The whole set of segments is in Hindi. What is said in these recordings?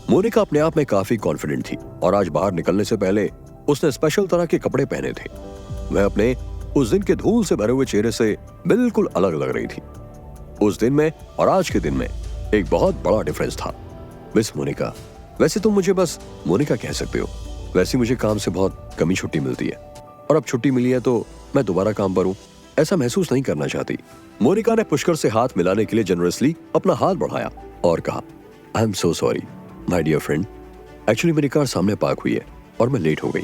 मोनिका अपने आप में काफी कॉन्फिडेंट थी और आज बाहर निकलने से पहले उसने स्पेशल तरह के कपड़े पहने थे। वह अपने उस दिन के धूल से भरे हुए चेहरे से बिल्कुल अलग लग रही थी। उस दिन में और आज के दिन में एक बहुत बड़ा डिफरेंस था। मिस मोनिका, वैसे तुम मुझे बस मोनिका कह सकते हो। वैसे मुझे काम से बहुत कमी छुट्टी मिलती है और अब छुट्टी मिली है तो मैं दोबारा काम पर हूँ, ऐसा महसूस नहीं करना चाहती। मोनिका ने पुष्कर से हाथ मिलाने के लिए जनरसली अपना हाथ बढ़ाया और कहा, I am so sorry my dear friend, actually मेरी कार सामने पार्क हुई है और मैं लेट हो गई।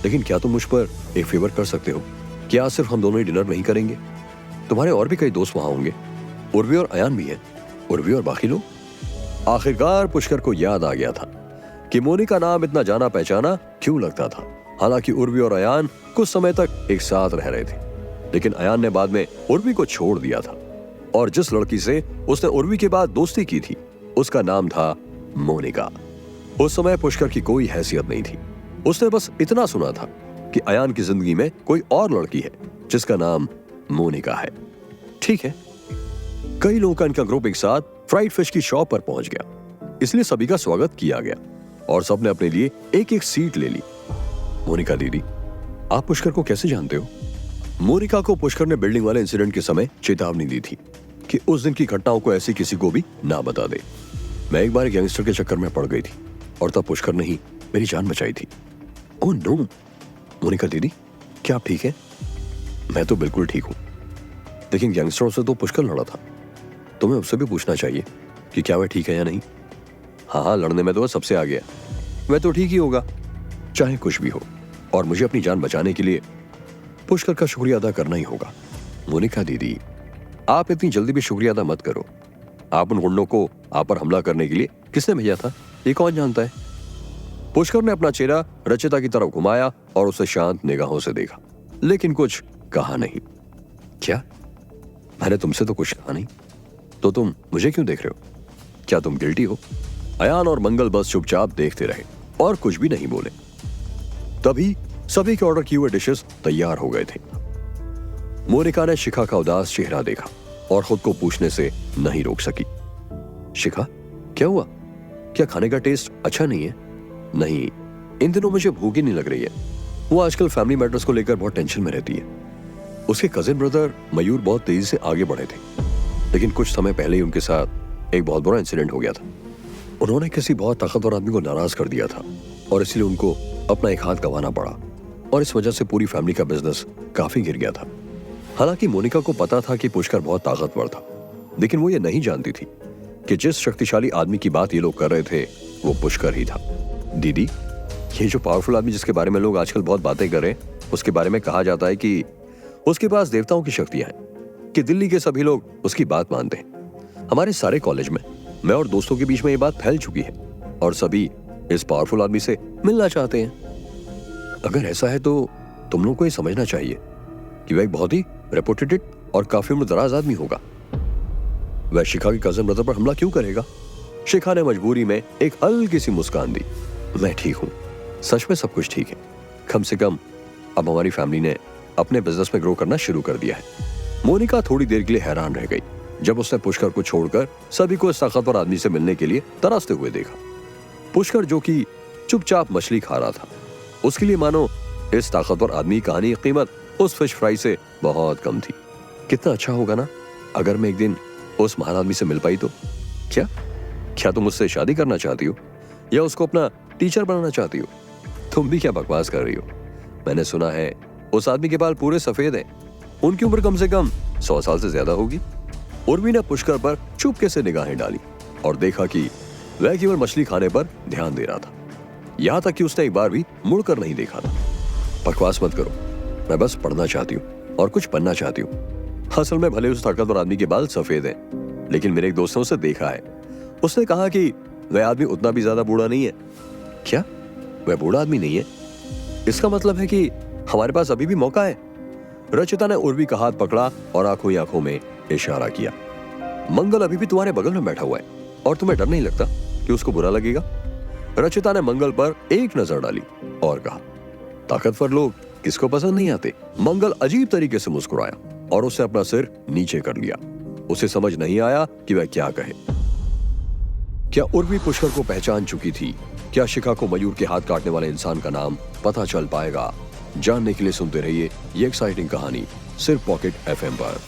लेकिन क्या तुम मुझ पर एक फेवर कर सकते हो? क्या सिर्फ हम दोनों ही डिनर नहीं करेंगे? तुम्हारे और भी कई दोस्त वहां होंगे, उर्वी और अयान भी हैं, उर्वी और बाकी लोग। आखिरकार पुष्कर को याद आ गया था कि मोनिका नाम इतना जाना पहचाना क्यों लगता था। हालांकि उर्वी और अयान कुछ समय तक एक साथ रह रहे थे, लेकिन अयान ने बाद में उर्वी को छोड़ दिया था और जिस लड़की से उसने उर्वी के बाद दोस्ती की थी उसका नाम था मोनिका। उस समय पुष्कर की कोई हैसियत नहीं थी। उसने बस इतना सुना था कि अयान की जिंदगी में कोई और लड़की है जिसका नाम मोनिका है। ठीक है, कई लोगों का इनका ग्रुप एक साथ फ्राइड फिश की शॉप पर पहुंच गया, इसलिए सभी का स्वागत किया गया और सबने अपने लिए एक एक सीट ले ली। मोनिका दीदी, आप पुष्कर को कैसे जानते हो? मोनिका को पुष्कर ने बिल्डिंग वाले इंसिडेंट के समय चेतावनी दी थी कि उस दिन की घटनाओं को ऐसी किसी को भी ना बता दे। मैं एक बार एक गैंगस्टर के चक्कर में पड़ गई थी और तब पुष्कर ने ही मेरी जान बचाई थी। Oh no. मोनिका दीदी, क्या आप ठीक हैं? मैं तो बिल्कुल ठीक हूं, लेकिन गैंगस्टरों से तो पुष्कर लड़ा था। तुम्हें उससे भी पूछना चाहिए कि क्या वह ठीक है या नहीं। हाँ, लड़ने में तो वह सबसे आगे है, वह तो ठीक ही होगा चाहे कुछ भी हो। और मुझे अपनी जान बचाने के लिए पुष्कर का शुक्रिया अदा करना ही होगा। मोनिका दीदी, आप इतनी जल्दी भी शुक्रिया अदा मत करो। आप उन गुंडों को आप पर हमला करने के लिए किसने भेजा था, ये कौन जानता है? पुष्कर ने अपना चेहरा रचिता की तरफ घुमाया और उसे शांत निगाहों से देखा, लेकिन कुछ कहा नहीं। क्या? मैंने तुमसे तो कुछ कहा नहीं, तो तुम मुझे क्यों देख रहे हो? क्या तुम गिल्टी हो? अयान और मंगल बस चुपचाप देखते रहे और कुछ भी नहीं बोले। तभी सभी के ऑर्डर किए हुए डिशेस तैयार हो गए थे। मोनिका ने शिखा का उदास चेहरा देखा और खुद को पूछने से नहीं रोक सकी। शिखा, क्या हुआ? क्या खाने का टेस्ट अच्छा नहीं है? नहीं, इन दिनों मुझे भूख ही नहीं लग रही है। वो आजकल फैमिली मैटर्स को लेकर बहुत टेंशन में रहती है। उसके कजिन ब्रदर मयूर बहुत तेजी से आगे बढ़े थे, लेकिन कुछ समय पहले ही उनके साथ एक बहुत बड़ा इंसिडेंट हो गया था। उन्होंने किसी बहुत ताकतवर आदमी को नाराज कर दिया था और इसलिए उनको अपना एक हाथ गंवाना पड़ा और इस वजह से पूरी फैमिली का बिजनेस काफी गिर गया था। हालांकि मोनिका को पता था कि पुष्कर बहुत ताकतवर था, लेकिन वो ये नहीं जानती थी कि जिस शक्तिशाली आदमी की बात ये लोग कर रहे थे वो पुष्कर ही था। दीदी, ये जो पावरफुल आदमी जिसके बारे में लोग आजकल बहुत बातें कर रहे हैं, उसके बारे में कहा जाता है कि उसके पास देवताओं की शक्तियां हैं, कि दिल्ली के सभी लोग उसकी बात मानते हैं। हमारे सारे कॉलेज में मैं और दोस्तों के बीच में ये बात फैल चुकी है और सभी इस पावरफुल आदमी से मिलना चाहते हैं। अगर ऐसा है तो तुम लोग को ये समझना चाहिए कि वह एक बहुत ही रेपुटेटेड और काफी उम्र दराज आदमी होगा। वह शिखा के कजिन ब्रदर पर हमला क्यों करेगा? शिखा ने मजबूरी में एक हल्की सी मुस्कान दी। मैं ठीक हूँ, सच में सब कुछ ठीक है। कम से कम अब हमारी फैमिली ने अपने बिजनेस में ग्रो करना शुरू कर दिया है। मोनिका थोड़ी देर के लिए हैरान रह गई जब उसने पुष्कर को छोड़कर सभी को इस ताकतवर आदमी से मिलने के लिए तरसते हुए देखा। पुष्कर जो कि चुपचाप मछली खा रहा था, उसके लिए मानो इस ताकतवर आदमी की कहानी की कीमत उस फिश फ्राई से बहुत कम थी। कितना अच्छा होगा ना अगर मैं एक दिन उस महान आदमी से मिल पाई तो। क्या तुम उससे शादी करना चाहती हो या उसको अपना टीचर बनाना चाहती हो? तुम भी क्या बकवास कर रही हो? मैंने सुना है उस आदमी के बाल पूरे सफेद हैं, उनकी उम्र कम से कम 100 साल से ज्यादा होगी। उर्वी ने पुष्कर पर चुपके से निगाहें डाली और देखा कि वह केवल मछली खाने पर ध्यान दे रहा था, यहां तक कि उसने एक बार भी मुड़कर नहीं देखा था। बकवास मत करो, मैं बस पढ़ना चाहती हूँ और कुछ बनना चाहती हूँ। असल में भले उस ताकतवर आदमी के बाल सफेद हैं, लेकिन मेरे एक दोस्त ने उसे देखा है। उसने कहा कि वह आदमी उतना भी ज्यादा बूढ़ा नहीं है। क्या? वह बूढ़ा आदमी नहीं है? इसका मतलब है कि हमारे पास अभी भी मौका है। रचिता ने उर्वी का हाथ पकड़ा और आंखों ही आंखों में इशारा किया। मंगल अभी भी तुम्हारे बगल में बैठा हुआ है और तुम्हें डर नहीं लगता कि उसको बुरा लगेगा? रचिता ने मंगल पर एक नजर डाली और कहा, ताकतवर लोग किसको पसंद नहीं आते? मंगल अजीब तरीके से मुस्कुराया और उसने अपना सिर नीचे कर लिया। उसे समझ नहीं आया कि वह क्या कहे। क्या उर्वी पुष्कर को पहचान चुकी थी? क्या शिखा को मयूर के हाथ काटने वाले इंसान का नाम पता चल पाएगा? जानने के लिए सुनते रहिए ये एक्साइटिंग कहानी सिर्फ पॉकेट FM पर।